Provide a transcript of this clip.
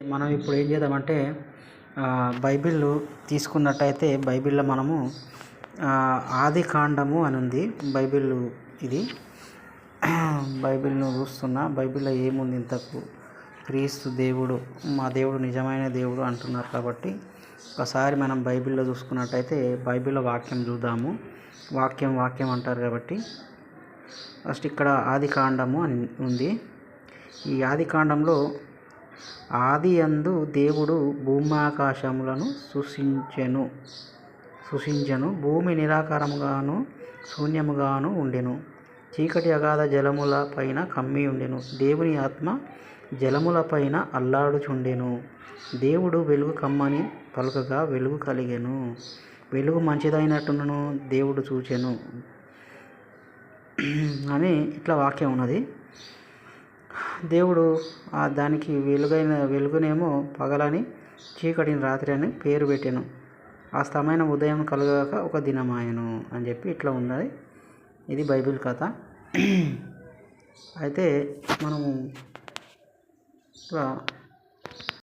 మనం ఇప్పుడు ఏం చేద్దామంటే బైబిల్ తీసుకున్నట్టయితే బైబిల్లో మనము ఆది కాండము అని ఉంది. బైబిల్ ఇది బైబిల్ను చూస్తున్నా. బైబిల్లో ఏముంది ఇంతకు? క్రీస్తు దేవుడు, మా దేవుడు నిజమైన దేవుడు అంటున్నారు. కాబట్టి ఒకసారి మనం బైబిల్లో చూసుకున్నట్టయితే బైబిల్లో వాక్యం చూద్దాము. వాక్యం అంటారు కాబట్టి ఫస్ట్ ఇక్కడ ఆది కాండము అని ఉంది. ఈ ఆది కాండంలో ఆది యందు దేవుడు భూమాకాశములను సృష్టించెను. భూమి నిరాకారముగాను శూన్యముగాను ఉండెను. చీకటి అగాధ జలముల పైన కమ్మి ఉండెను. దేవుని ఆత్మ జలముల పైన అల్లాడుచుండెను. దేవుడు వెలుగు కమ్మని పలుకగా వెలుగు కలిగెను. వెలుగు మంచిదైనట్టును దేవుడు చూచెను అని ఇట్లా వాక్యం ఉన్నది. దేవుడు దానికి వెలుగునేమో పగలని, చీకటిని రాత్రి అని పేరు పెట్టెను. ఆ స్తమైన ఉదయం కలగాక ఒక దినమాయను అని చెప్పి ఇట్లా ఉన్నది. ఇది బైబిల్ కథ. అయితే మనము